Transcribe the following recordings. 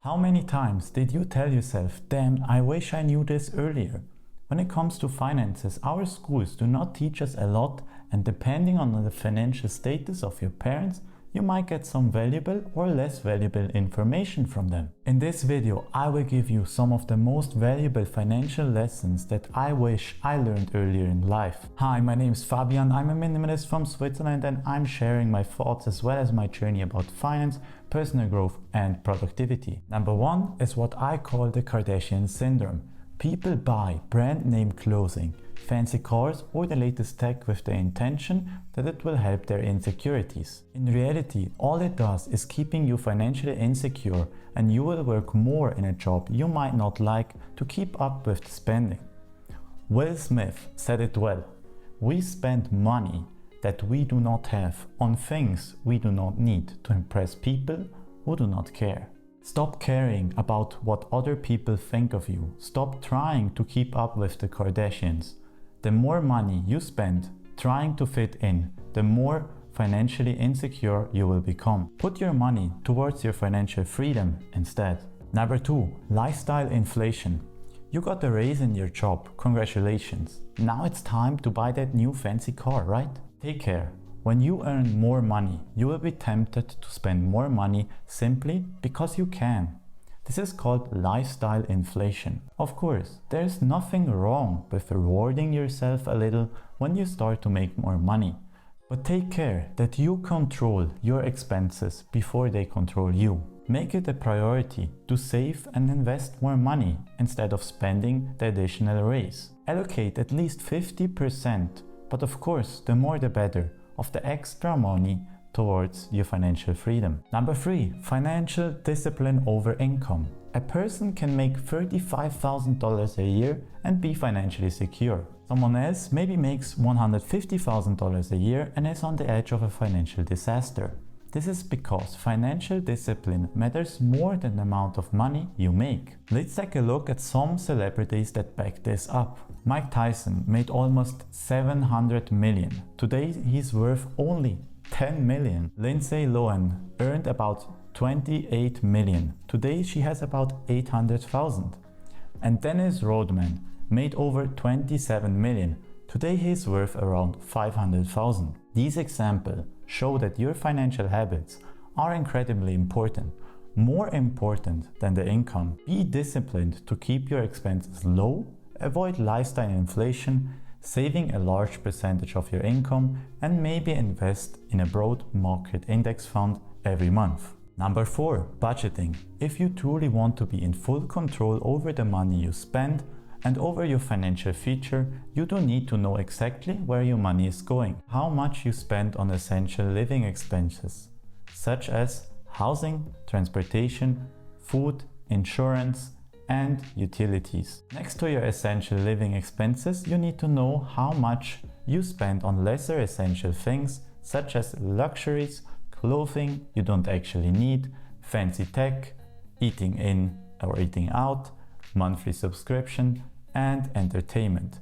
How many times did you tell yourself, damn, I wish I knew this earlier? When it comes to finances, our schools do not teach us a lot, and depending on the financial status of your parents, you might get some valuable or less valuable information from them. In this video, I will give you some of the most valuable financial lessons that I wish I learned earlier in life. Hi, my name is Fabian, I'm a minimalist from Switzerland, and I'm sharing my thoughts as well as my journey about finance, personal growth and productivity. Number one is what I call the Kardashian Syndrome. People buy brand name clothing, fancy cars or the latest tech with the intention that it will help their insecurities. In reality, all it does is keeping you financially insecure, and you will work more in a job you might not like to keep up with the spending. Will Smith said it well: "We spend money that we do not have on things we do not need to impress people who do not care." Stop caring about what other people think of you. Stop trying to keep up with the Kardashians. The more money you spend trying to fit in, the more financially insecure you will become. Put your money towards your financial freedom instead. Number two, lifestyle inflation. You got a raise in your job, congratulations. Now it's time to buy that new fancy car, right? Take care. When you earn more money, you will be tempted to spend more money simply because you can. This is called lifestyle inflation. Of course, there is nothing wrong with rewarding yourself a little when you start to make more money. But take care that you control your expenses before they control you. Make it a priority to save and invest more money instead of spending the additional raise. Allocate at least 50%, but of course, the more the better, of the extra money towards your financial freedom. Number three, financial discipline over income. A person can make $35,000 a year and be financially secure. Someone else maybe makes $150,000 a year and is on the edge of a financial disaster. This is because financial discipline matters more than the amount of money you make. Let's take a look at some celebrities that back this up. Mike Tyson made almost 700 million. Today he's worth only 10 million. Lindsay Lohan earned about 28 million. Today she has about 800,000. And Dennis Rodman made over 27 million. Today he's worth around 500,000. These examples show that your financial habits are incredibly important, more important than the income. Be disciplined to keep your expenses low, avoid lifestyle inflation, saving a large percentage of your income, and maybe invest in a broad market index fund every month. Number four, budgeting. If you truly want to be in full control over the money you spend and over your financial future, you do need to know exactly where your money is going, how much you spend on essential living expenses, such as housing, transportation, food, insurance, and utilities. Next to your essential living expenses, you need to know how much you spend on lesser essential things, such as luxuries, clothing you don't actually need, fancy tech, eating in or eating out, monthly subscription, and entertainment.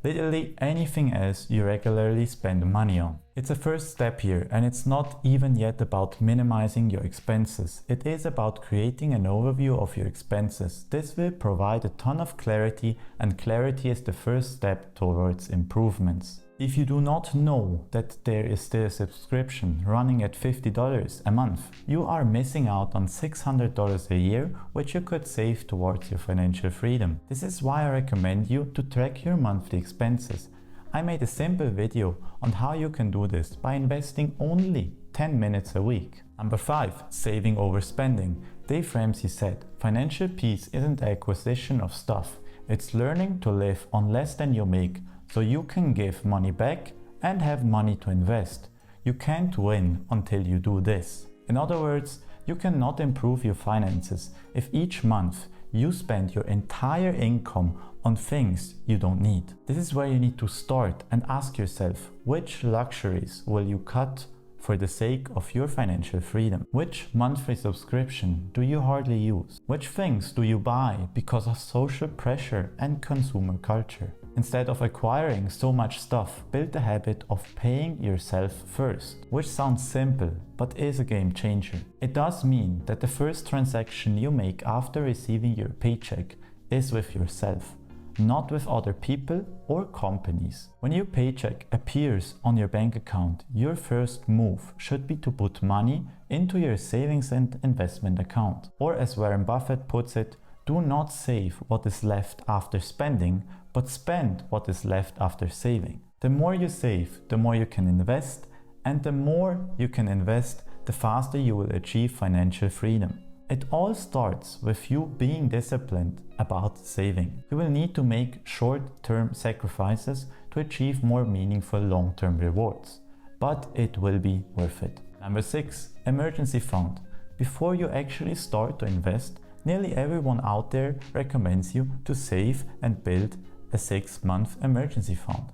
Literally anything else you regularly spend money on. It's a first step here, and it's not even yet about minimizing your expenses. It is about creating an overview of your expenses. This will provide a ton of clarity, and clarity is the first step towards improvements. If you do not know that there is still a subscription running at $50 a month, you are missing out on $600 a year, which you could save towards your financial freedom. This is why I recommend you to track your monthly expenses. I made a simple video on how you can do this by investing only 10 minutes a week. Number five, saving over spending. Dave Ramsey said, "Financial peace isn't the acquisition of stuff. It's learning to live on less than you make, so you can give money back and have money to invest. You can't win until you do this." In other words, you cannot improve your finances if each month you spend your entire income on things you don't need. This is where you need to start and ask yourself, which luxuries will you cut for the sake of your financial freedom? Which monthly subscription do you hardly use? Which things do you buy because of social pressure and consumer culture? Instead of acquiring so much stuff, build the habit of paying yourself first, which sounds simple, but is a game changer. It does mean that the first transaction you make after receiving your paycheck is with yourself, not with other people or companies. When your paycheck appears on your bank account, your first move should be to put money into your savings and investment account. Or as Warren Buffett puts it, do not save what is left after spending, but spend what is left after saving. The more you save, the more you can invest, and the more you can invest, the faster you will achieve financial freedom. It all starts with you being disciplined about saving. You will need to make short-term sacrifices to achieve more meaningful long-term rewards, but it will be worth it. Number 6, emergency fund. Before you actually start to invest, nearly everyone out there recommends you to save and build a 6-month emergency fund.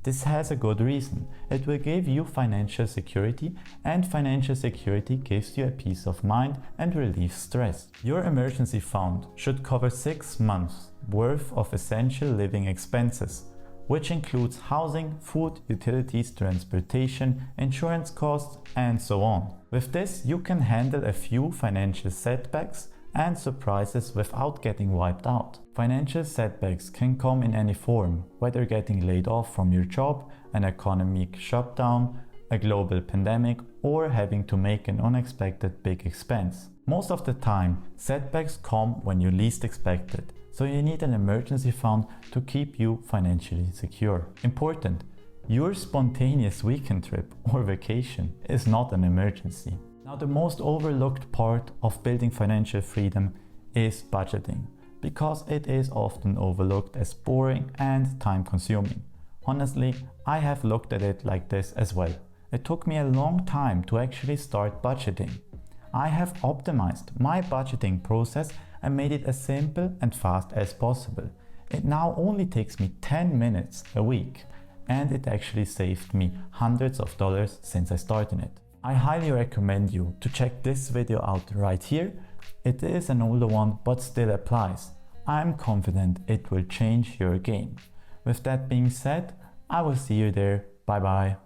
This has a good reason. It will give you financial security, and financial security gives you a peace of mind and relieves stress. Your emergency fund should cover 6 months worth of essential living expenses, which includes housing, food, utilities, transportation, insurance costs, and so on. With this, you can handle a few financial setbacks and surprises without getting wiped out. Financial setbacks can come in any form, whether getting laid off from your job, an economic shutdown, a global pandemic, or having to make an unexpected big expense. Most of the time, setbacks come when you least expect it, so you need an emergency fund to keep you financially secure. Important: your spontaneous weekend trip or vacation is not an emergency. Now, the most overlooked part of building financial freedom is budgeting, because it is often overlooked as boring and time-consuming. Honestly, I have looked at it like this as well. It took me a long time to actually start budgeting. I have optimized my budgeting process and made it as simple and fast as possible. It now only takes me 10 minutes a week, and it actually saved me hundreds of dollars since I started it. I highly recommend you to check this video out right here. It is an older one, but still applies. I'm confident it will change your game. With that being said, I will see you there. Bye bye.